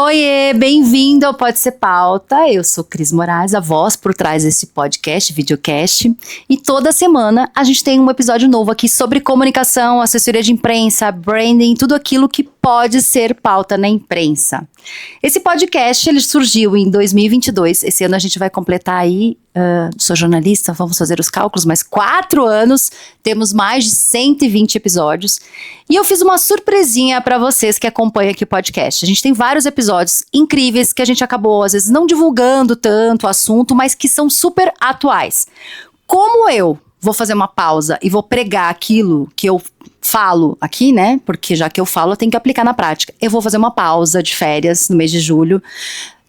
Oiê, bem-vindo ao Pode Ser Pauta. Eu sou Cris Moraes, a voz por trás desse podcast, videocast. E toda semana a gente tem um episódio novo aqui sobre comunicação, assessoria de imprensa, branding, tudo aquilo que pode ser pauta na imprensa. Esse podcast, ele surgiu em 2022. Esse ano a gente vai completar aí, sou jornalista, vamos fazer os cálculos, mas 4 anos, temos mais de 120 episódios. E eu fiz uma surpresinha para vocês que acompanham aqui o podcast. A gente tem vários episódios incríveis que a gente acabou, às vezes, não divulgando tanto o assunto, mas que são super atuais. Como eu vou fazer uma pausa e vou pregar aquilo que eu falo aqui, né? Porque já que eu falo, eu tenho que aplicar na prática. Eu vou fazer uma pausa de férias no mês de julho.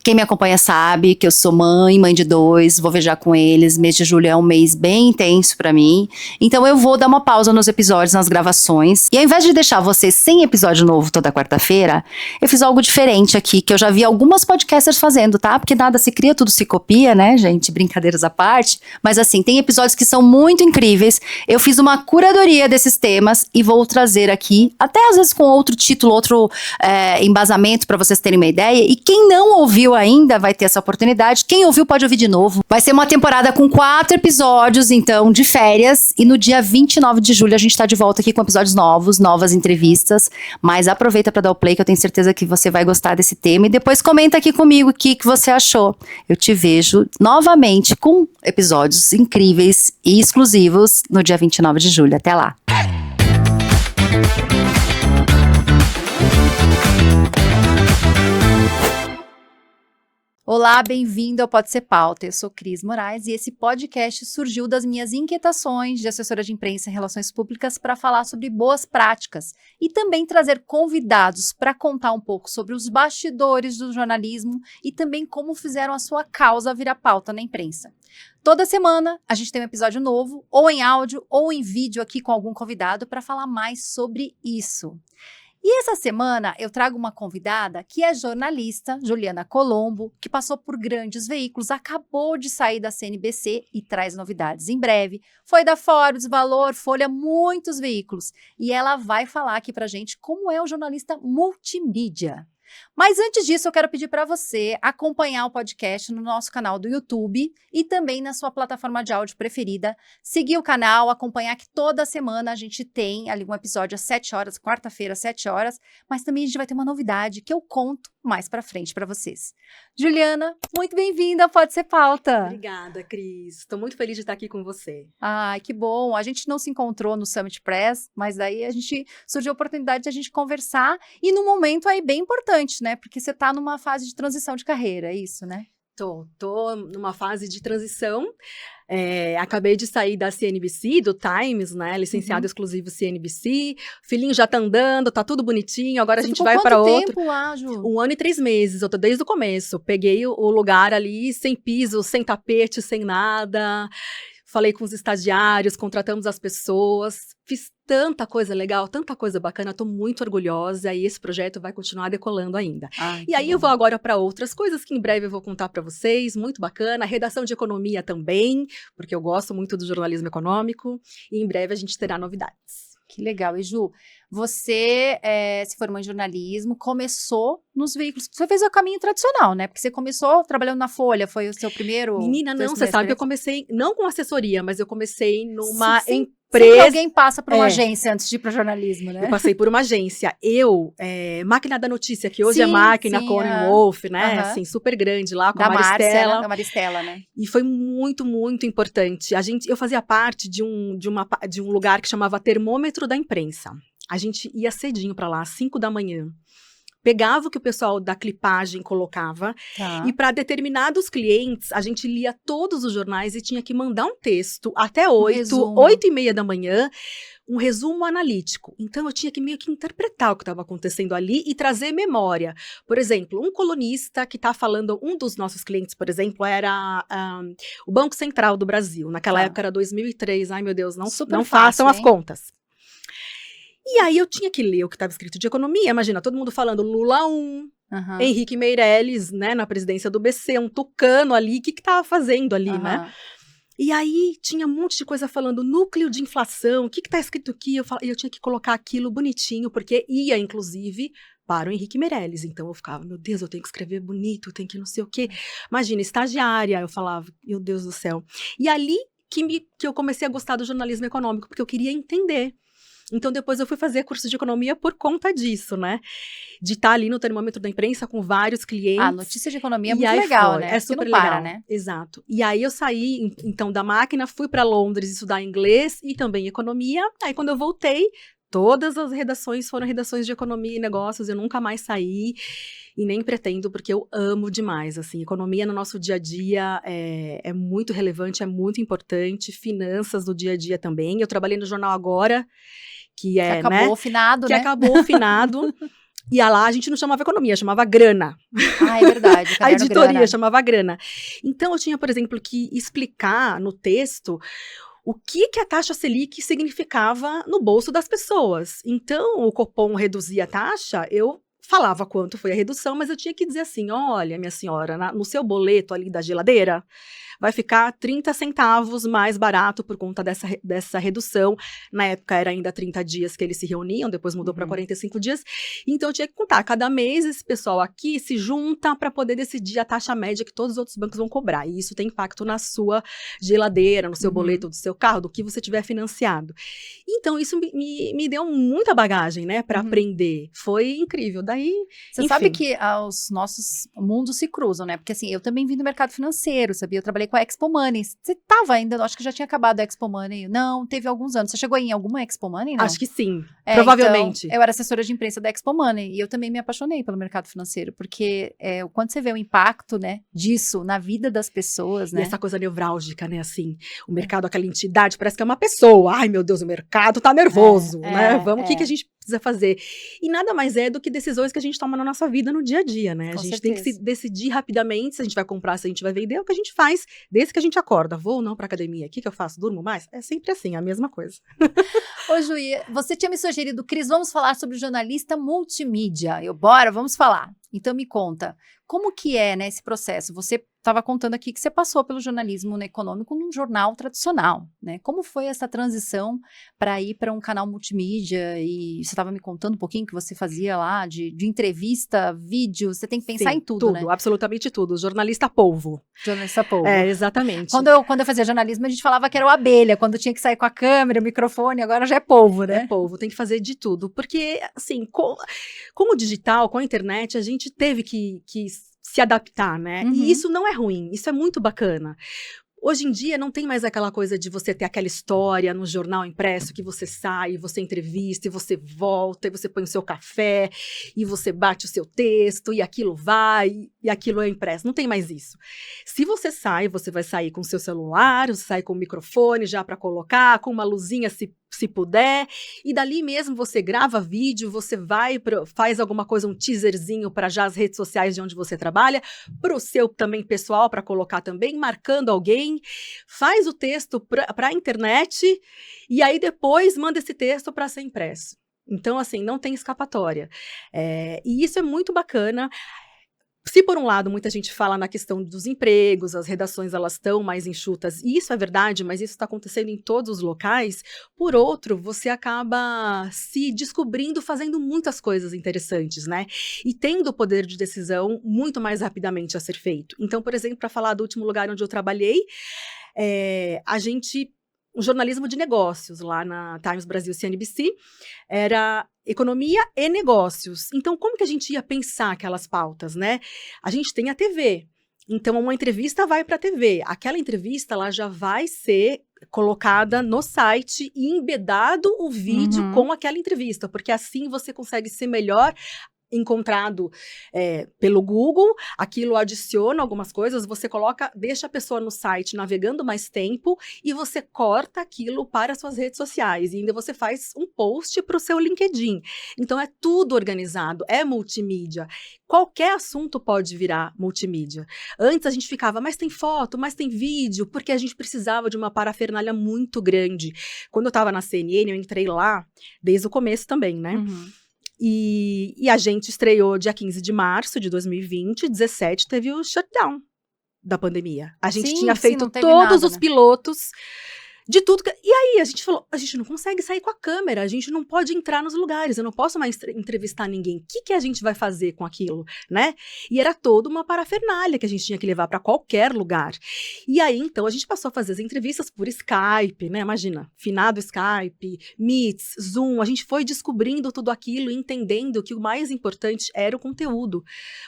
Quem me acompanha sabe que eu sou mãe de 2, vou viajar com eles. Mês de julho é um mês bem intenso pra mim. Então eu vou dar uma pausa nos episódios, nas gravações. E ao invés de deixar vocês sem episódio novo toda quarta-feira, eu fiz algo diferente aqui, que eu já vi algumas podcasters fazendo, tá? Porque nada se cria, tudo se copia, né, gente? Brincadeiras à parte. Mas assim, tem episódios que são muito incríveis. Eu fiz uma curadoria desses temas e vou trazer aqui, até às vezes com outro título, outro embasamento pra vocês terem uma ideia. E quem não ouviu ainda vai ter essa oportunidade. Quem ouviu pode ouvir de novo. Vai ser uma temporada com 4 episódios, então, de férias. E no dia 29 de julho a gente tá de volta aqui com episódios novos, novas entrevistas. Mas aproveita para dar o play, que eu tenho certeza que você vai gostar desse tema. E depois comenta aqui comigo o que você achou. Eu te vejo novamente com episódios incríveis e exclusivos no dia 29 de julho. Até lá! Olá, bem-vindo ao Pode Ser Pauta. Eu sou Cris Moraes e esse podcast surgiu das minhas inquietações de assessora de imprensa e relações públicas para falar sobre boas práticas e também trazer convidados para contar um pouco sobre os bastidores do jornalismo e também como fizeram a sua causa virar pauta na imprensa. Toda semana a gente tem um episódio novo, ou em áudio ou em vídeo aqui com algum convidado para falar mais sobre isso. E essa semana eu trago uma convidada que é jornalista, Juliana Colombo, que passou por grandes veículos, acabou de sair da CNBC e traz novidades em breve. Foi da Forbes, Valor, Folha, muitos veículos. E ela vai falar aqui pra gente como é o jornalista multimídia. Mas antes disso, eu quero pedir para você acompanhar o podcast no nosso canal do YouTube e também na sua plataforma de áudio preferida. Seguir o canal, acompanhar que toda semana a gente tem ali um episódio às 7 horas, quarta-feira às 7 horas, mas também a gente vai ter uma novidade que eu conto mais para frente para vocês. Juliana, muito bem-vinda, Pode Ser Pauta. Obrigada, Cris. Estou muito feliz de estar aqui com você. Ai, que bom. A gente não se encontrou no Summit Press, mas daí surgiu a oportunidade de a gente conversar e num momento aí bem importante, né? Porque você está numa fase de transição de carreira, é isso, né? Tô numa fase de transição. Acabei de sair da CNBC, do Times, né? Licenciado exclusivo CNBC. Filhinho já tá andando, tá tudo bonitinho. Agora a gente vai para outro. Quanto tempo lá, Ju? 1 ano e 3 meses. Eu tô desde o começo. Peguei o lugar ali sem piso, sem tapete, sem nada. Falei com os estagiários, contratamos as pessoas, fiz tanta coisa legal, tanta coisa bacana, estou muito orgulhosa e esse projeto vai continuar decolando ainda. E aí eu vou agora para outras coisas que em breve eu vou contar para vocês, muito bacana, redação de economia também, porque eu gosto muito do jornalismo econômico e em breve a gente terá novidades. Que legal. E Ju, você se formou em jornalismo, começou nos veículos. Você fez o caminho tradicional, né? Porque você começou trabalhando na Folha, foi o seu primeiro... Menina, não, você sabe que eu comecei, não com assessoria, mas eu comecei numa empresa... Sempre alguém passa por uma agência antes de ir para jornalismo, né? Eu passei por uma agência. Máquina da Notícia, que hoje é Máquina, Cohen Wolf, né? Assim, super grande lá, com a Maristela. Da Maristela, né? E foi muito, muito importante. Eu fazia parte de um lugar que chamava Termômetro da Imprensa. A gente ia cedinho para lá, às 5 da manhã. Pegava o que o pessoal da clipagem colocava e para determinados clientes, a gente lia todos os jornais e tinha que mandar um texto até 8h30 da manhã, um resumo analítico. Então, eu tinha que meio que interpretar o que estava acontecendo ali e trazer memória. Por exemplo, um colunista que está falando, um dos nossos clientes, por exemplo, era o Banco Central do Brasil. Naquela época era 2003. Ai, meu Deus, não façam as contas. E aí eu tinha que ler o que estava escrito de economia. Imagina, todo mundo falando Lula 1, Henrique Meirelles, né, na presidência do BC, um tucano ali, o que estava fazendo ali, né? E aí tinha um monte de coisa falando núcleo de inflação, o que está escrito aqui? Eu tinha que colocar aquilo bonitinho, porque ia, inclusive, para o Henrique Meirelles. Então eu ficava, meu Deus, eu tenho que escrever bonito, tenho que não sei o quê. Imagina, estagiária, eu falava, meu Deus do céu. E ali que eu comecei a gostar do jornalismo econômico, porque eu queria entender. Então, depois eu fui fazer curso de economia por conta disso, né? De estar ali no termômetro da imprensa com vários clientes. A notícia de economia é muito legal, né? É super não para, legal, né? Exato. E aí eu saí, então, da máquina, fui para Londres estudar inglês e também economia. Aí, quando eu voltei, todas as redações foram redações de economia e negócios. Eu nunca mais saí e nem pretendo, porque eu amo demais, assim. Economia no nosso dia a dia é muito relevante, é muito importante. Finanças do dia a dia também. Eu trabalhei no Jornal Agora, que acabou finado, que né? acabou finado. E lá a gente não chamava economia, chamava grana. Ah, é verdade. A editoria grana. chamava grana. Então eu tinha, por exemplo, que explicar no texto o que a taxa Selic significava no bolso das pessoas. Então o Copom reduzia a taxa, eu falava quanto foi a redução, mas eu tinha que dizer assim, olha, minha senhora, no seu boleto ali da geladeira, vai ficar 30 centavos mais barato por conta dessa redução. Na época era ainda 30 dias que eles se reuniam, depois mudou para 45 dias. Então eu tinha que contar, cada mês esse pessoal aqui se junta para poder decidir a taxa média que todos os outros bancos vão cobrar. E isso tem impacto na sua geladeira, no seu boleto do seu carro, do que você tiver financiado. Então isso me deu muita bagagem, né, para aprender. Foi incrível. Daí, você sabe que os nossos mundos se cruzam, né? Porque assim, eu também vim do mercado financeiro, sabia? Eu trabalhei com a Expo Money. Você estava ainda, acho que já tinha acabado a Expo Money. Não, teve alguns anos. Você chegou em alguma Expo Money, não? Acho que sim, provavelmente. Então, eu era assessora de imprensa da Expo Money e eu também me apaixonei pelo mercado financeiro, porque quando você vê o impacto, né, disso na vida das pessoas, né? E essa coisa nevrálgica, né, assim, o mercado, aquela entidade, parece que é uma pessoa. Ai, meu Deus, o mercado tá nervoso, né? O que a gente precisa fazer? E nada mais é do que decisões que a gente toma na nossa vida no dia a dia, né? A gente tem que se decidir rapidamente se a gente vai comprar, se a gente vai vender, é o que a gente faz desde que a gente acorda. Vou ou não pra academia? O que eu faço? Durmo mais? É sempre assim, a mesma coisa. Ô, Juí, você tinha me sugerido, Cris, vamos falar sobre o jornalista multimídia. Bora, vamos falar. Então me conta, como que é, né, esse processo? Você estava contando aqui que você passou pelo jornalismo econômico num jornal tradicional, né? Como foi essa transição para ir para um canal multimídia? E você estava me contando um pouquinho que você fazia lá de entrevista, vídeo, você tem que pensar em tudo, né? Absolutamente tudo. Jornalista polvo. Jornalista polvo. Exatamente. Quando eu fazia jornalismo, a gente falava que era o abelha, quando tinha que sair com a câmera, o microfone, agora já é polvo, né? É polvo, tem que fazer de tudo. Porque, assim, com o digital, com a internet, a gente teve que se adaptar, né? E isso não é ruim, isso é muito bacana. Hoje em dia não tem mais aquela coisa de você ter aquela história no jornal impresso que você sai, você entrevista, e você volta, e você põe o seu café, e você bate o seu texto, e aquilo vai, e aquilo é impresso. Não tem mais isso. Se você sai, você vai sair com o seu celular, você sai com o microfone já para colocar, com uma luzinha se puder, e dali mesmo você grava vídeo, você faz alguma coisa, um teaserzinho para já as redes sociais de onde você trabalha, para o seu também pessoal, para colocar também, marcando alguém, faz o texto para a internet, e aí depois manda esse texto para ser impresso. Então, assim, não tem escapatória. E isso é muito bacana. Se por um lado muita gente fala na questão dos empregos, as redações elas estão mais enxutas, e isso é verdade, mas isso está acontecendo em todos os locais, por outro, você acaba se descobrindo fazendo muitas coisas interessantes, né? E tendo o poder de decisão muito mais rapidamente a ser feito. Então, por exemplo, para falar do último lugar onde eu trabalhei, o jornalismo de negócios, lá na Times Brasil CNBC, era economia e negócios. Então, como que a gente ia pensar aquelas pautas, né? A gente tem a TV. Então, uma entrevista vai para a TV. Aquela entrevista, ela já vai ser colocada no site e embedado o vídeo com aquela entrevista, porque assim você consegue ser melhor encontrado pelo Google, aquilo adiciona algumas coisas, você deixa a pessoa no site navegando mais tempo e você corta aquilo para as suas redes sociais e ainda você faz um post para o seu LinkedIn. Então é tudo organizado, é multimídia. Qualquer assunto pode virar multimídia. Antes a gente ficava, mas tem foto, mas tem vídeo, porque a gente precisava de uma parafernália muito grande. Quando eu estava na CNN, eu entrei lá desde o começo também, né? E a gente estreou dia 15 de março de 2020, 17 teve o shutdown da pandemia. A gente tinha feito todos os pilotos De tudo. E aí, a gente falou, a gente não consegue sair com a câmera, a gente não pode entrar nos lugares, eu não posso mais entrevistar ninguém. O que a gente vai fazer com aquilo, né? E era toda uma parafernália que a gente tinha que levar para qualquer lugar. E aí, então, a gente passou a fazer as entrevistas por Skype, né? Imagina, finado Skype, Meets, Zoom, a gente foi descobrindo tudo aquilo e entendendo que o mais importante era o conteúdo.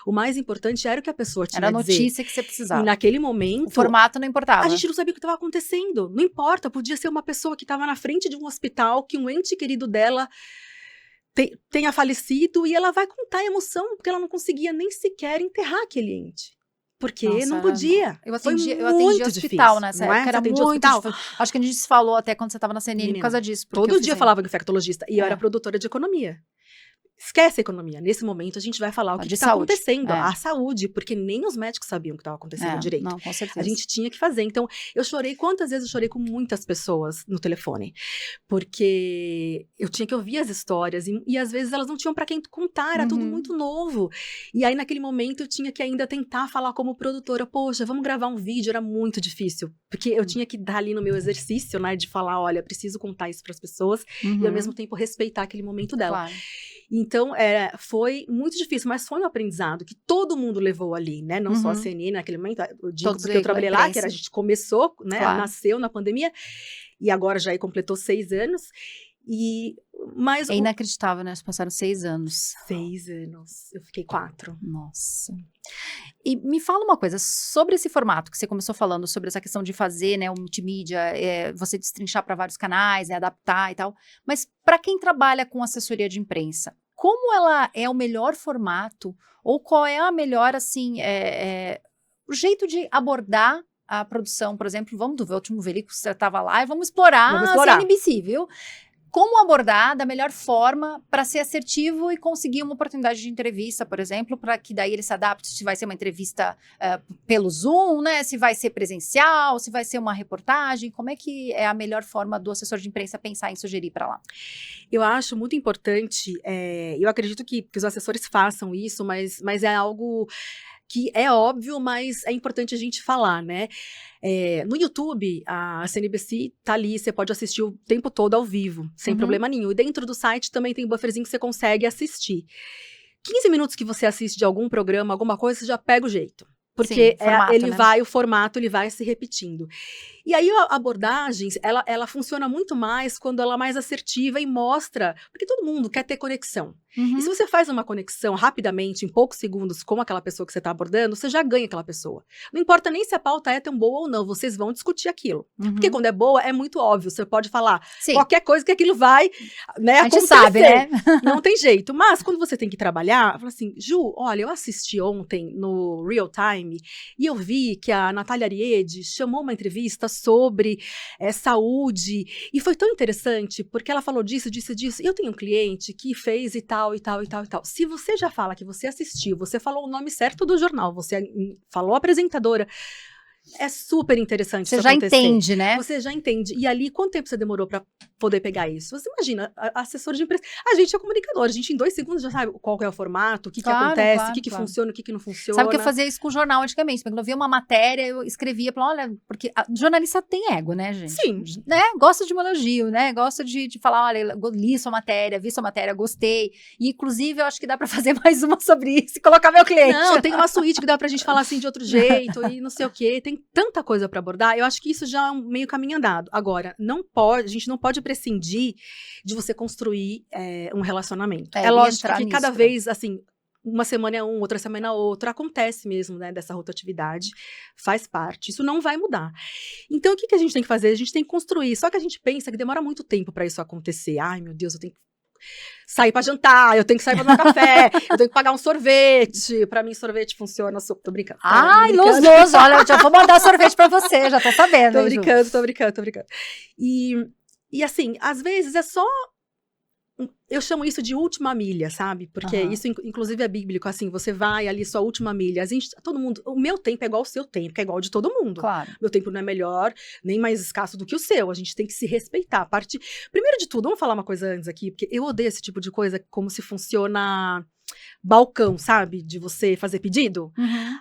O mais importante era o que a pessoa tinha a dizer. Era a notícia que você precisava. E naquele momento... O formato não importava. A gente não sabia o que estava acontecendo. Não importa, podia ser uma pessoa que estava na frente de um hospital, que um ente querido dela tenha falecido, e ela vai contar a emoção, porque ela não conseguia nem sequer enterrar aquele ente. Porque Nossa, não podia. Eu atendi muito hospital difícil, nessa não é? época, era Você atendia muito hospital? difícil. Acho que a gente se falou até quando você estava na CNN Menina, por causa disso. Todo dia falava com infectologista, e eu era produtora de economia. Esquece a economia. Nesse momento, a gente vai falar o que está acontecendo. A saúde, porque nem os médicos sabiam o que estava acontecendo direito. Não, com certeza. A gente tinha que fazer. Então, eu chorei. Quantas vezes eu chorei com muitas pessoas no telefone? Porque eu tinha que ouvir as histórias. E às vezes, elas não tinham para quem contar. Era tudo muito novo. E aí, naquele momento, eu tinha que ainda tentar falar como produtora. Poxa, vamos gravar um vídeo. Era muito difícil. Porque eu tinha que dar ali no meu exercício, né? De falar, olha, preciso contar isso para as pessoas. E, ao mesmo tempo, respeitar aquele momento dela. Claro. Então, foi muito difícil, mas foi um aprendizado que todo mundo levou ali, né? Não só a CNN naquele momento, eu digo porque eu trabalhei lá, que a gente começou, né? Claro. Nasceu na pandemia, e agora já completou 6 anos. Mas é inacreditável, né? Passaram 6 anos. 6 anos. Eu fiquei 4. Nossa. E me fala uma coisa, sobre esse formato que você começou falando, sobre essa questão de fazer, né, o multimídia, você destrinchar para vários canais, adaptar e tal, mas para quem trabalha com assessoria de imprensa, como ela é o melhor formato, ou qual é a melhor, assim, o jeito de abordar a produção, por exemplo, vamos ver o último veículo que você estava lá e vamos explorar a CNBC, viu? Como abordar da melhor forma para ser assertivo e conseguir uma oportunidade de entrevista, por exemplo, para que daí ele se adapte, se vai ser uma entrevista pelo Zoom, né? Se vai ser presencial, se vai ser uma reportagem, como é que é a melhor forma do assessor de imprensa pensar em sugerir para lá? Eu acho muito importante, eu acredito que os assessores façam isso, mas é algo que é óbvio, mas é importante a gente falar, né? No YouTube, a CNBC tá ali, você pode assistir o tempo todo ao vivo, sem problema nenhum. E dentro do site também tem um bufferzinho que você consegue assistir. 15 minutos que você assiste de algum programa, alguma coisa, você já pega o jeito. Porque o formato ele vai se repetindo. E aí a abordagem, ela funciona muito mais quando ela é mais assertiva e mostra, porque todo mundo quer ter conexão. E se você faz uma conexão rapidamente, em poucos segundos, com aquela pessoa que você está abordando, você já ganha aquela pessoa. Não importa nem se a pauta é tão boa ou não, vocês vão discutir aquilo. Porque quando é boa, é muito óbvio, você pode falar qualquer coisa que aquilo vai, né, a gente acontecer. sabe, né? Não tem jeito. Mas quando você tem que trabalhar, fala assim, Ju, olha, eu assisti ontem no Real Time e eu vi que a Natália Ariede chamou uma entrevista sobre saúde, e foi tão interessante, porque ela falou disso. E eu tenho um cliente que fez e tal. Se você já fala que você assistiu, você falou o nome certo do jornal, você falou a apresentadora, é super interessante isso acontecer. Você já entende, né? Você já entende. E ali, quanto tempo você demorou para poder pegar isso? Você imagina, assessor de imprensa. A gente é comunicador, a gente em 2 segundos já sabe qual é o formato, o que acontece, o que funciona, o que não funciona. Sabe que eu fazia isso com o jornal antigamente? Quando eu via uma matéria, eu escrevia, falava, olha, porque jornalista tem ego, né, gente? Sim. Né? Gosta de um elogio, né? Gosta de falar, olha, li sua matéria, vi sua matéria, gostei. E, inclusive, eu acho que dá para fazer mais uma sobre isso e colocar meu cliente. Não, tem uma suíte que dá pra gente falar assim de outro jeito e não sei o quê. Tem tanta coisa para abordar, eu acho que isso já é um meio caminho andado. Agora, a gente não pode prescindir de você construir um relacionamento. É lógico que cada vez, assim, uma semana é outra semana é outra, acontece mesmo, né, dessa rotatividade, faz parte, isso não vai mudar. Então, o que a gente tem que fazer? A gente tem que construir, só que a gente pensa que demora muito tempo para isso acontecer. Ai, meu Deus, eu tenho que sair para jantar, eu tenho que sair para tomar café, eu tenho que pagar um sorvete. Para mim, sorvete funciona. Tô brincando. Ai, Luz, olha, eu já vou mandar sorvete para você, já tô sabendo. Tô brincando. E assim, às vezes é só. Eu chamo isso de última milha, sabe? Porque isso, inclusive, é bíblico, assim, você vai ali, sua última milha. Todo mundo, o meu tempo é igual ao seu tempo, que é igual ao de todo mundo. Claro. Meu tempo não é melhor, nem mais escasso do que o seu. A gente tem que se respeitar. Primeiro de tudo, vamos falar uma coisa antes aqui, porque eu odeio esse tipo de coisa, como se funciona balcão, sabe? De você fazer pedido.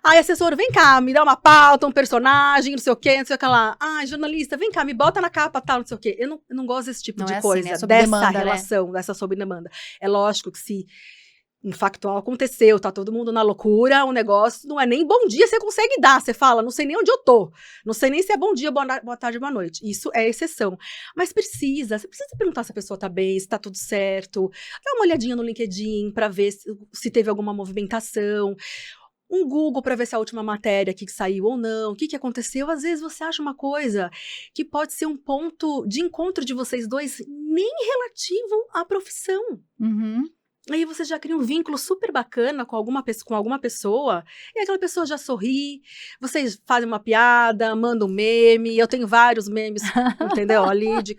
Ai, assessor, vem cá, me dá uma pauta, um personagem, não sei o quê, não sei o que lá. Ai, jornalista, vem cá, me bota na capa, tal, não sei o quê. Eu não gosto desse tipo de coisa, assim, né? Sob dessa demanda, relação, dessa sob demanda. É lógico que se um factual aconteceu, tá todo mundo na loucura, o negócio não é nem bom dia você consegue dar, você fala, não sei nem onde eu tô, não sei nem se é bom dia, boa tarde, boa noite, isso é exceção, mas você precisa perguntar se a pessoa tá bem, se tá tudo certo, dá uma olhadinha no LinkedIn pra ver se teve alguma movimentação, um Google para ver se a última matéria que saiu ou não, o que aconteceu, às vezes você acha uma coisa que pode ser um ponto de encontro de vocês dois, nem relativo à profissão. Uhum. Aí você já cria um vínculo super bacana com alguma pessoa, e aquela pessoa já sorri, vocês fazem uma piada, mandam um meme, eu tenho vários memes, entendeu? Ali de...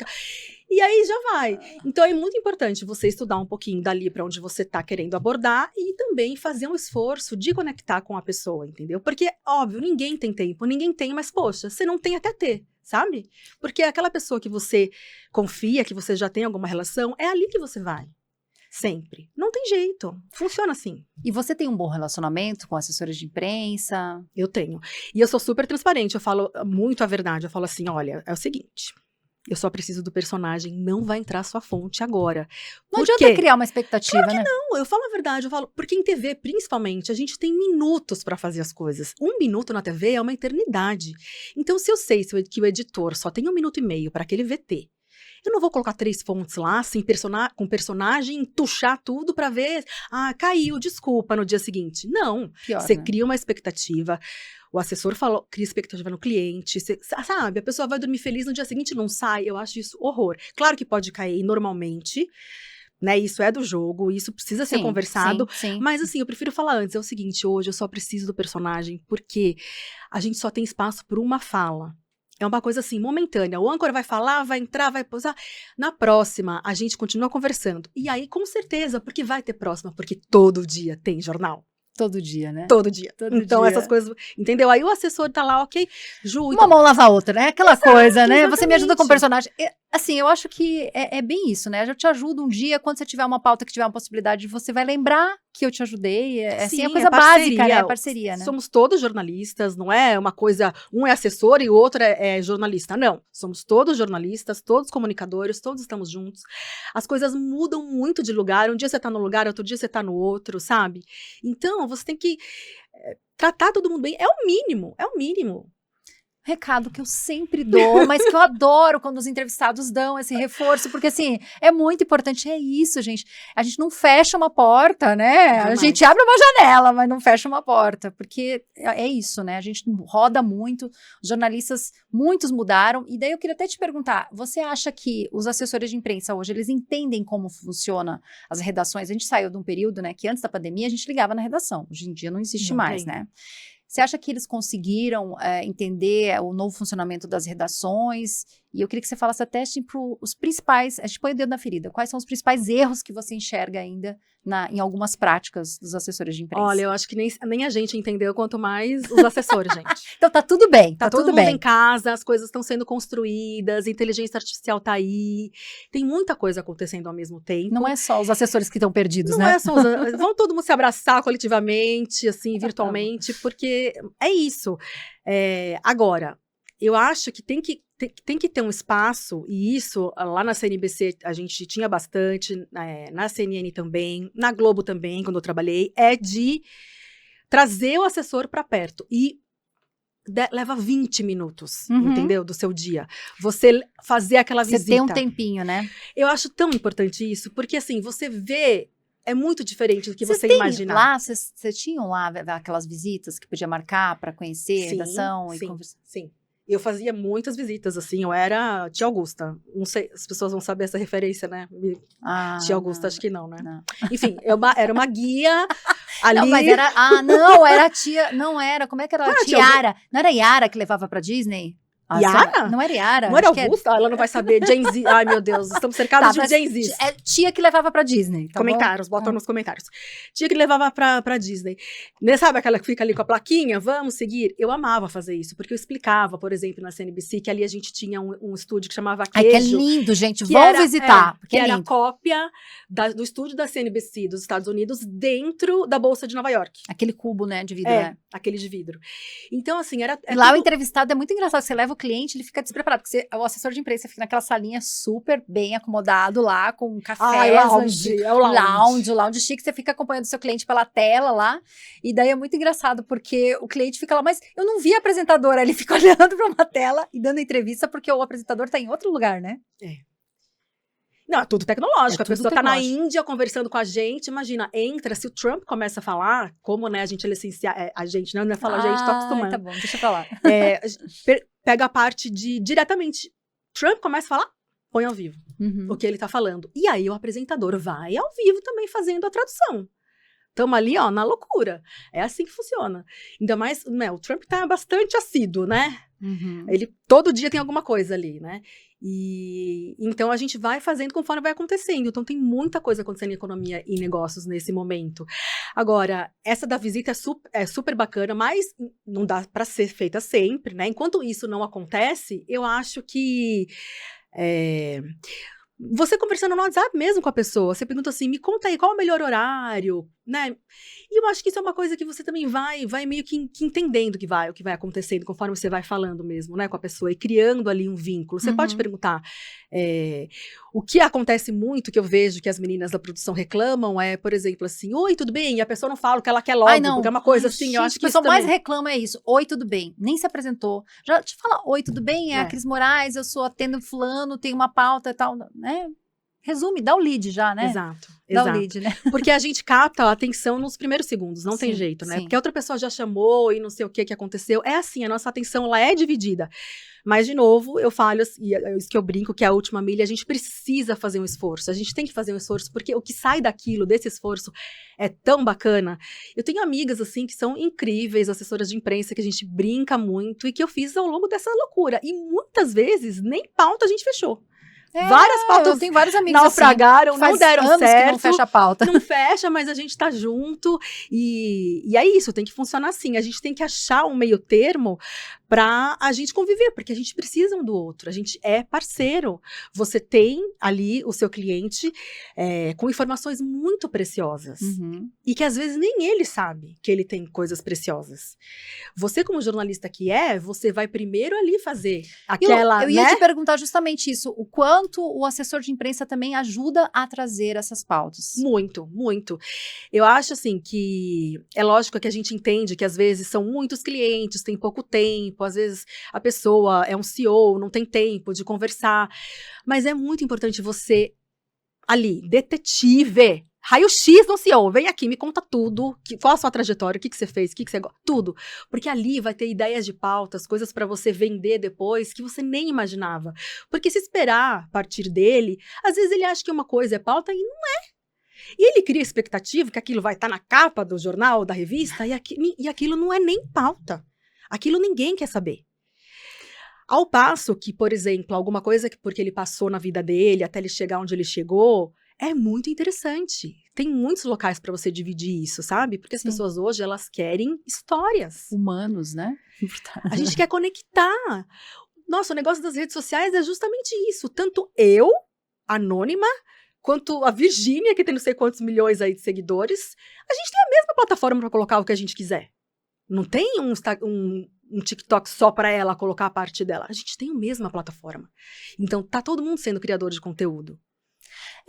E aí já vai. Então é muito importante você estudar um pouquinho dali para onde você está querendo abordar e também fazer um esforço de conectar com a pessoa, entendeu? Porque, óbvio, ninguém tem tempo, ninguém tem, mas poxa, você não tem até ter, sabe? Porque aquela pessoa que você confia, que você já tem alguma relação, é ali que você vai. Sempre. Não tem jeito. Funciona assim. E você tem um bom relacionamento com assessores de imprensa? Eu tenho. E eu sou super transparente. Eu falo muito a verdade. Eu falo assim, olha, é o seguinte. Eu só preciso do personagem. Não vai entrar sua fonte agora. Não adianta criar uma expectativa, claro que né? não. Eu falo a verdade. Eu falo, porque em TV, principalmente, a gente tem minutos para fazer as coisas. 1 minuto na TV é uma eternidade. Então, se eu sei que o editor só tem 1 minuto e meio para aquele VT, eu não vou colocar 3 fontes lá, assim, com personagem, tuchar tudo pra ver. Ah, caiu, desculpa, no dia seguinte. Não. Pior, você né? cria uma expectativa. O assessor cria expectativa no cliente. Sabe, a pessoa vai dormir feliz no dia seguinte e não sai. Eu acho isso horror. Claro que pode cair normalmente. Né, isso é do jogo, isso precisa ser conversado. Sim. Mas assim, eu prefiro falar antes. É o seguinte, hoje eu só preciso do personagem porque a gente só tem espaço por uma fala. É uma coisa assim, momentânea. O âncora vai falar, vai entrar, vai posar. Na próxima, a gente continua conversando. E aí, com certeza, porque vai ter próxima, porque todo dia tem jornal. Todo dia, né? Todo dia. Então, essas coisas, entendeu? Aí o assessor tá lá, ok, Ju. Uma mão lava a outra, né? Aquela coisa, né? Exatamente. Você me ajuda com o personagem. Assim, eu acho que é bem isso, né? Eu te ajudo um dia, quando você tiver uma pauta que tiver uma possibilidade, você vai lembrar que eu te ajudei. Assim, é coisa básica, né? Parceria, né? Somos todos jornalistas, não é uma coisa, um é assessor e o outro é jornalista. Não, somos todos jornalistas, todos comunicadores, todos estamos juntos. As coisas mudam muito de lugar. Um dia você tá num lugar, outro dia você tá no outro, sabe? Então, você tem que tratar todo mundo bem. É o mínimo, é o mínimo. Recado que eu sempre dou, mas que eu adoro quando os entrevistados dão esse reforço, porque assim, é muito importante, é isso, gente. A gente não fecha uma porta, né? Jamais. A gente abre uma janela, mas não fecha uma porta, porque é isso, né? A gente roda muito, os jornalistas, muitos mudaram, e daí eu queria até te perguntar, você acha que os assessores de imprensa hoje, eles entendem como funciona as redações? A gente saiu de um período, né, que antes da pandemia a gente ligava na redação, hoje em dia não existe mais, né? Você acha que eles conseguiram entender o novo funcionamento das redações? E eu queria que você falasse até tipo, os principais, a gente põe o dedo na ferida, quais são os principais erros que você enxerga ainda em algumas práticas dos assessores de imprensa? Olha, eu acho que nem a gente entendeu, quanto mais os assessores, gente. Então tá tudo bem, tá tudo todo bem. mundo em casa, as coisas estão sendo construídas, inteligência artificial tá aí, tem muita coisa acontecendo ao mesmo tempo. Não é só os assessores que estão perdidos, não né? Não é só vão todo mundo se abraçar coletivamente, assim, virtualmente, porque é isso. Agora, eu acho que tem que ter um espaço, e isso lá na CNBC a gente tinha bastante, na CNN também, na Globo também, quando eu trabalhei, é de trazer o assessor para perto. E leva 20 minutos, entendeu? Do seu dia. Você fazer aquela visita. Você tem um tempinho, né? Eu acho tão importante isso, porque assim, você vê... É muito diferente do que você imagina. imaginar. Vocês tinham lá aquelas visitas que podia marcar para conhecer a redação e conversar? Sim. Eu fazia muitas visitas, assim, eu era tia Augusta. Não sei, as pessoas vão saber essa referência, né? Tia Augusta, acho que não, né? Não. Enfim, era uma guia ali. Não, mas era... não, era a tia... Não era, como é que era? Tiara. Não era Yara que levava pra Disney? Yara? Não era Yara? Não era acho que Augusta? Ela não vai saber. Gen Z. Ai, meu Deus. Estamos cercados de Gen Z. Tia que levava pra Disney. Tá Comentários, botam nos comentários. Tia que levava pra Disney. Né, sabe aquela que fica ali com a plaquinha? Vamos seguir? Eu amava fazer isso, porque eu explicava, por exemplo, na CNBC, que ali a gente tinha um estúdio que chamava Queijo. Ai, que é lindo, gente. Vão visitar. Que era a cópia do estúdio da CNBC dos Estados Unidos dentro da Bolsa de Nova York. Aquele cubo, né, de vidro, né? Aquele de vidro. Então, assim, era... lá tudo... o entrevistado é muito engraçado. Você leva o cliente, ele fica despreparado. Porque o assessor de imprensa fica naquela salinha super bem acomodado lá, com café. O lounge chique. Você fica acompanhando o seu cliente pela tela lá. E daí é muito engraçado, porque o cliente fica lá, mas eu não vi a apresentadora. Ele fica olhando para uma tela e dando entrevista, porque o apresentador tá em outro lugar, né? Não, é tudo tecnológico. A pessoa tá na Índia conversando com a gente. Imagina, entra, se o Trump começa a falar, como, né, a gente é licenciado, a gente, não é falar a gente, tô acostumando. Tá bom, deixa pra lá. Pega a parte de, diretamente, Trump começa a falar, põe ao vivo o que ele tá falando. E aí o apresentador vai ao vivo também fazendo a tradução. Estamos ali, ó, na loucura. É assim que funciona. Ainda mais, né, o Trump tá bastante assíduo, né? Ele, todo dia tem alguma coisa ali, né? E então a gente vai fazendo conforme vai acontecendo. Então tem muita coisa acontecendo em economia e negócios nesse momento. Agora, essa da visita é super bacana, mas não dá para ser feita sempre, né? Enquanto isso não acontece, eu acho que... você conversando no WhatsApp mesmo com a pessoa, você pergunta assim, me conta aí, qual é o melhor horário, né? E eu acho que isso é uma coisa que você também vai meio que entendendo o que vai acontecendo, conforme você vai falando mesmo, né, com a pessoa, e criando ali um vínculo. Você pode perguntar, o que acontece muito, que eu vejo que as meninas da produção reclamam, é, por exemplo, assim, oi, tudo bem? E a pessoa não fala o que ela quer logo, porque é uma coisa assim, eu acho que a pessoa mais reclama é isso, oi, tudo bem? Nem se apresentou. Já te fala, oi, tudo bem? É a Cris Moraes, eu sou atendo fulano, tenho uma pauta e tal, né? Resume, dá o lead já, né? Exato. Dá o lead, né? Porque a gente capta a atenção nos primeiros segundos, não tem jeito, né? Porque a outra pessoa já chamou e não sei o que aconteceu. É assim, a nossa atenção, ela é dividida. Mas, de novo, eu falo, e é isso que eu brinco, que é a última milha, a gente precisa fazer um esforço. A gente tem que fazer um esforço, porque o que sai daquilo, desse esforço, é tão bacana. Eu tenho amigas, assim, que são incríveis, assessoras de imprensa, que a gente brinca muito e que eu fiz ao longo dessa loucura. E muitas vezes, nem pauta a gente fechou. Várias pautas tem vários amigos naufragaram, assim, não deram certo. Que não fecha a pauta. Não fecha, mas a gente tá junto. E é isso, tem que funcionar assim. A gente tem que achar um meio termo pra a gente conviver, porque a gente precisa um do outro. A gente é parceiro. Você tem ali o seu cliente com informações muito preciosas. E que às vezes nem ele sabe que ele tem coisas preciosas. Você, como jornalista que você vai primeiro ali fazer aquela... Eu ia te perguntar justamente isso. O quanto o assessor de imprensa também ajuda a trazer essas pautas? Muito, muito. Eu acho, assim, que é lógico que a gente entende que às vezes são muitos clientes, tem pouco tempo, às vezes a pessoa é um CEO, não tem tempo de conversar, mas é muito importante você, ali, detetive, raio-x no CEO, vem aqui, me conta tudo, qual a sua trajetória, o que você fez, o que você gosta, tudo. Porque ali vai ter ideias de pautas, coisas para você vender depois que você nem imaginava. Porque se esperar partir dele, às vezes ele acha que uma coisa é pauta e não é. E ele cria expectativa que aquilo vai estar na capa do jornal, da revista, e aquilo não é nem pauta. Aquilo ninguém quer saber. Ao passo que, por exemplo, alguma coisa porque ele passou na vida dele, até ele chegar onde ele chegou, é muito interessante. Tem muitos locais para você dividir isso, sabe? Porque as pessoas hoje, elas querem histórias. Humanos, né? A gente quer conectar. Nossa, o negócio das redes sociais é justamente isso. Tanto eu, anônima, quanto a Virgínia, que tem não sei quantos milhões aí de seguidores, a gente tem a mesma plataforma para colocar o que a gente quiser. Não tem um TikTok só para ela colocar a parte dela. A gente tem a mesma plataforma. Então, tá todo mundo sendo criador de conteúdo.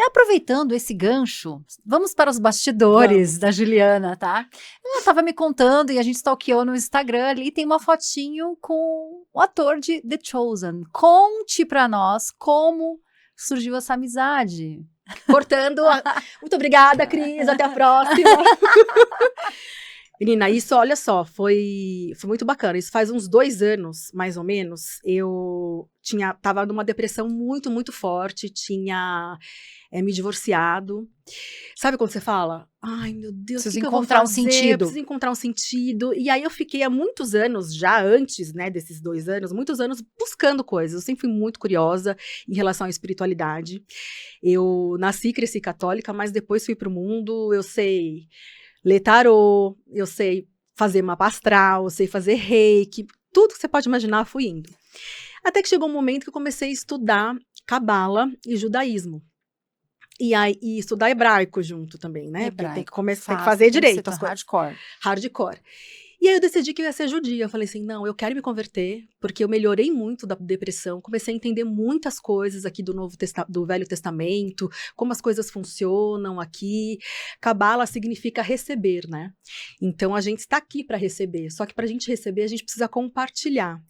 Aproveitando esse gancho, vamos para os bastidores da Juliana, tá? Ela estava me contando e a gente stalkeou no Instagram ali, tem uma fotinho com o ator de The Chosen. Conte para nós como surgiu essa amizade. Cortando. Muito obrigada, Cris. Até a próxima. Menina, isso, olha só, foi muito bacana. Isso faz uns 2 anos, mais ou menos, eu tava numa depressão muito, muito forte, tinha me divorciado. Sabe quando você fala, ai meu Deus, Preciso que eu vou encontrar um fazer? sentido. Preciso encontrar um sentido. E aí eu fiquei há muitos anos, já antes, né, desses 2 anos, muitos anos buscando coisas. Eu sempre fui muito curiosa em relação à espiritualidade. Eu nasci e cresci católica, mas depois fui pro mundo, eu sei ler tarô, eu sei fazer mapa astral, eu sei fazer reiki, tudo que você pode imaginar, fui indo. Até que chegou um momento que eu comecei a estudar cabala e judaísmo. E estudar hebraico junto também, né? Porque tem que fazer direito as coisas. Hardcore. E aí eu decidi que eu ia ser judia. Eu falei assim, não, eu quero me converter, porque eu melhorei muito da depressão, comecei a entender muitas coisas aqui do Velho Testamento, como as coisas funcionam aqui. Cabala significa receber, né? Então a gente está aqui para receber, só que para a gente receber a gente precisa compartilhar.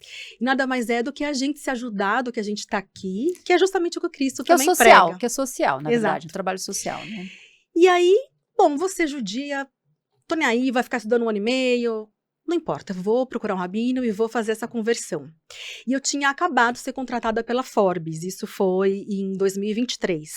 E nada mais é do que a gente se ajudar, do que a gente está aqui, que é justamente o que o Cristo também prega. Que é social, na verdade, um trabalho social, né? E aí, bom, você judia, tô nem aí, vai ficar estudando 1 ano e meio, não importa, vou procurar um rabino e vou fazer essa conversão. E eu tinha acabado de ser contratada pela Forbes, isso foi em 2023,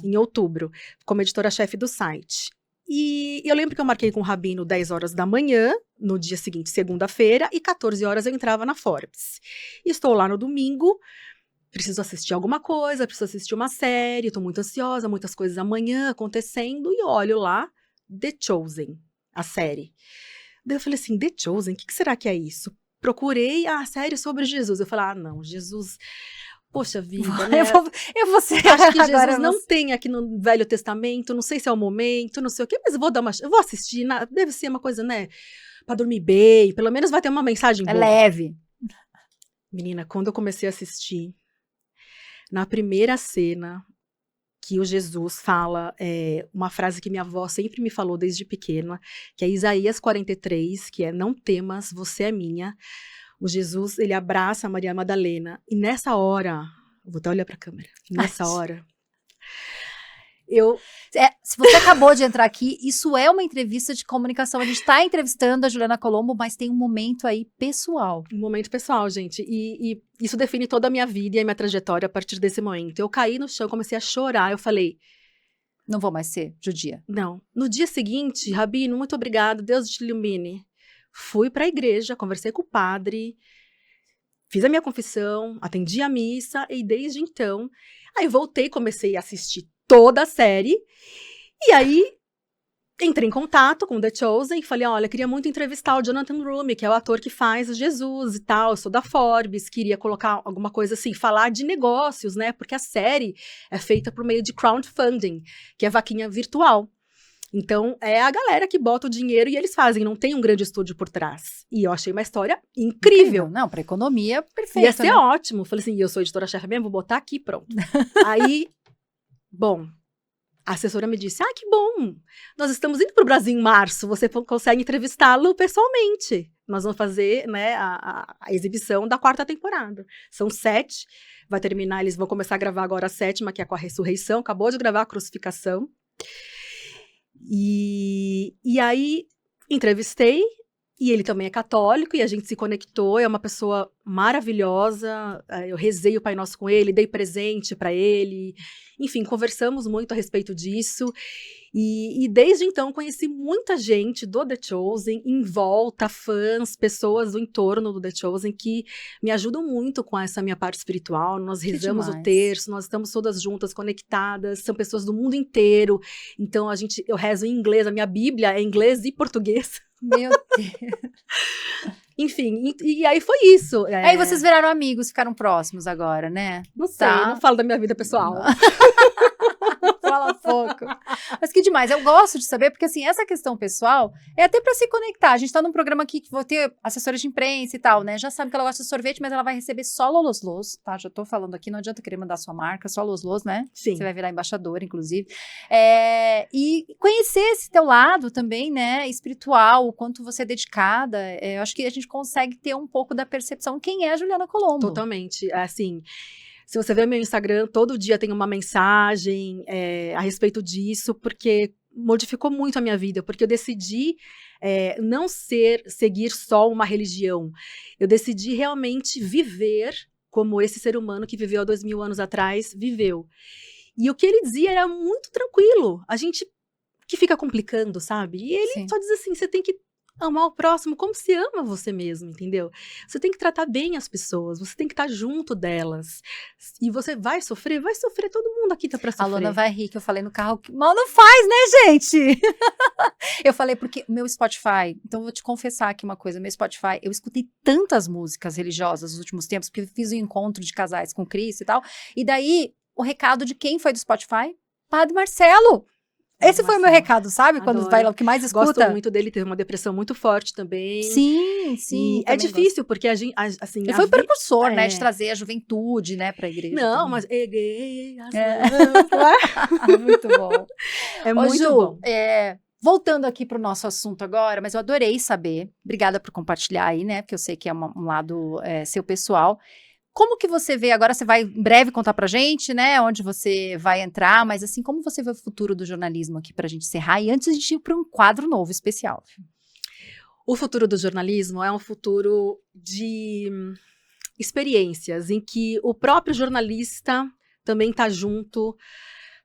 em outubro, como editora-chefe do site. E eu lembro que eu marquei com o rabino 10 horas da manhã, no dia seguinte, segunda-feira, e 14 horas eu entrava na Forbes. E estou lá no domingo, preciso assistir alguma coisa, preciso assistir uma série, estou muito ansiosa, muitas coisas amanhã acontecendo, e olho lá, The Chosen, a série. Daí eu falei assim, The Chosen, o que será que é isso? Procurei a série sobre Jesus. Eu falei, não, Jesus, poxa vida, né? Eu vou ser... Acho que Jesus não tem aqui no Velho Testamento, não sei se é o momento, não sei o quê, mas eu vou assistir, deve ser uma coisa, né, pra dormir bem, pelo menos vai ter uma mensagem boa. É leve. Menina, quando eu comecei a assistir, na primeira cena, que o Jesus fala uma frase que minha avó sempre me falou desde pequena, que é Isaías 43, que é, não temas, você é minha. O Jesus, ele abraça a Maria Madalena, e nessa hora, vou até olhar pra câmera, nessa hora, se você acabou de entrar aqui, isso é uma entrevista de comunicação. A gente está entrevistando a Juliana Colombo, mas tem um momento aí pessoal. Um momento pessoal, gente. E isso define toda a minha vida e a minha trajetória a partir desse momento. Eu caí no chão, comecei a chorar. Eu falei, não vou mais ser judia. Não. No dia seguinte, Rabino, muito obrigado, Deus te ilumine. Fui para a igreja, conversei com o padre, fiz a minha confissão, atendi a missa e desde então, aí voltei, comecei a assistir toda a série, e aí entrei em contato com o The Chosen e falei, olha, queria muito entrevistar o Jonathan Rumi, que é o ator que faz o Jesus e tal, eu sou da Forbes, queria colocar alguma coisa assim, falar de negócios, né, porque a série é feita por meio de crowdfunding, que é vaquinha virtual. Então, é a galera que bota o dinheiro e eles fazem, não tem um grande estúdio por trás. E eu achei uma história incrível. Não, para economia, perfeito. Ia ser ótimo. Falei assim, eu sou editora-chefe mesmo, vou botar aqui, pronto. Aí, bom, a assessora me disse, que bom, nós estamos indo para o Brasil em março, você consegue entrevistá-lo pessoalmente. Nós vamos fazer, né, a exibição da 4ª temporada. São 7, vai terminar, eles vão começar a gravar agora a 7ª, que é com a ressurreição, acabou de gravar a crucificação. E aí, entrevistei, e ele também é católico, e a gente se conectou, é uma pessoa maravilhosa, eu rezei o Pai Nosso com ele, dei presente para ele, enfim, conversamos muito a respeito disso, e desde então conheci muita gente do The Chosen, em volta, fãs, pessoas do entorno do The Chosen, que me ajudam muito com essa minha parte espiritual, nós rezamos o terço, nós estamos todas juntas, conectadas, são pessoas do mundo inteiro, então eu rezo em inglês, a minha Bíblia é em inglês e português. Meu Deus. Enfim, e aí foi isso. Aí vocês viraram amigos, ficaram próximos agora, né? Não sei, não falo da minha vida pessoal. Fala pouco. Mas que demais, eu gosto de saber, porque assim, essa questão pessoal é até pra se conectar. A gente tá num programa aqui que vou ter assessora de imprensa e tal, né? Já sabe que ela gosta de sorvete, mas ela vai receber só Loloslos, tá? Já tô falando aqui, não adianta querer mandar sua marca, só Loloslos, né? Sim. Você vai virar embaixadora, inclusive. E conhecer esse teu lado também, né? Espiritual, o quanto você é dedicada. Eu acho que a gente consegue ter um pouco da percepção quem é a Juliana Colombo. Totalmente, assim... Se você ver meu Instagram, todo dia tem uma mensagem a respeito disso, porque modificou muito a minha vida, porque eu decidi não seguir só uma religião. Eu decidi realmente viver como esse ser humano que viveu há 2000 anos atrás viveu. E o que ele dizia era muito tranquilo. A gente que fica complicando, sabe? E ele só diz assim, você tem que amar o próximo como se ama você mesmo, entendeu? Você tem que tratar bem as pessoas, você tem que estar junto delas. E você vai sofrer, todo mundo aqui tá pra sofrer. A Luna vai rir, que eu falei no carro, que mal não faz, né, gente? Eu falei, porque o meu Spotify, então eu vou te confessar aqui uma coisa, meu Spotify, eu escutei tantas músicas religiosas nos últimos tempos, porque eu fiz um encontro de casais com Cristo e tal, e daí, o recado de quem foi do Spotify? Padre Marcelo. Esse foi o meu recado, sabe? Adoro. Quando vai lá, o que mais escuta. Gosto muito dele, teve uma depressão muito forte também. Sim. E é difícil, porque a gente, assim... Ele foi precursor, né, de trazer a juventude, né, pra igreja. Não, mas... Muito bom. É muito Ju, bom. Voltando aqui pro nosso assunto agora, mas eu adorei saber. Obrigada por compartilhar aí, né, porque eu sei que é um lado seu pessoal. Como que você vê, agora você vai em breve contar pra gente, né, onde você vai entrar, mas assim, como você vê o futuro do jornalismo aqui pra gente encerrar e antes a gente ir pra um quadro novo, especial? O futuro do jornalismo é um futuro de experiências, em que o próprio jornalista também tá junto,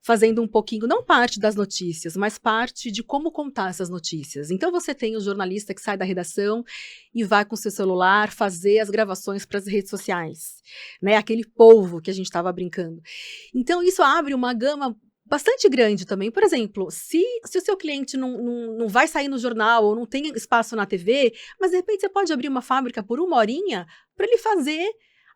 fazendo um pouquinho, não parte das notícias, mas parte de como contar essas notícias. Então você tem o jornalista que sai da redação e vai com seu celular fazer as gravações para as redes sociais, né? Aquele polvo que a gente estava brincando. Então isso abre uma gama bastante grande também. Por exemplo, se o seu cliente não vai sair no jornal ou não tem espaço na TV, mas de repente você pode abrir uma fábrica por 1 horinha para ele fazer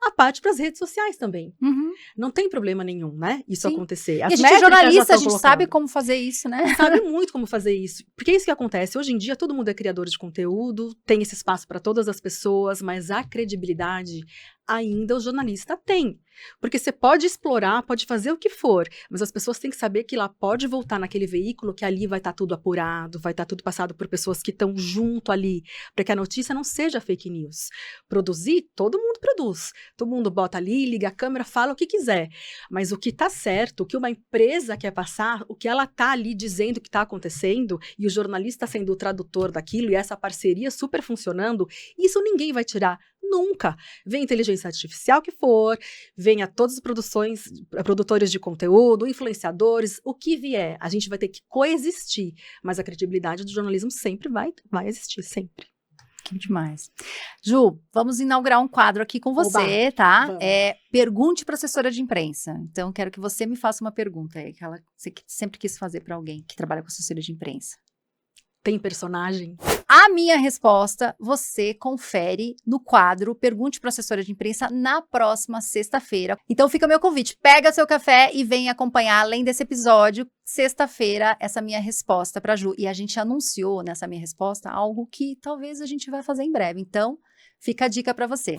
a parte para as redes sociais também. Uhum. Não tem problema nenhum, né? Isso acontecer. E a gente é jornalista, a gente sabe como fazer isso, né? Sabe muito como fazer isso. Porque é isso que acontece. Hoje em dia, todo mundo é criador de conteúdo, tem esse espaço para todas as pessoas, mas a credibilidade ainda o jornalista tem. Porque você pode explorar, pode fazer o que for, mas as pessoas têm que saber que lá pode voltar naquele veículo, que ali vai estar tudo apurado, vai estar tudo passado por pessoas que estão junto ali, para que a notícia não seja fake news. Produzir, todo mundo produz. Todo mundo bota ali, liga a câmera, fala o que quiser. Mas o que está certo, o que uma empresa quer passar, o que ela está ali dizendo que está acontecendo, e o jornalista sendo o tradutor daquilo, e essa parceria super funcionando, isso ninguém vai tirar. Nunca. Vem inteligência artificial que for, venha todas as produtores de conteúdo, influenciadores, o que vier. A gente vai ter que coexistir, mas a credibilidade do jornalismo sempre vai existir, sempre. Que demais. Ju, vamos inaugurar um quadro aqui com você, tá? Vamos. Pergunte para assessora de imprensa. Então, quero que você me faça uma pergunta aí, que você sempre quis fazer para alguém que trabalha com assessoria de imprensa. Tem personagem? A minha resposta, você confere no quadro Pergunte para assessora de imprensa na próxima sexta-feira. Então fica o meu convite, pega seu café e vem acompanhar, além desse episódio, sexta-feira, essa minha resposta para Ju. E a gente anunciou nessa minha resposta algo que talvez a gente vai fazer em breve. Então, fica a dica para você.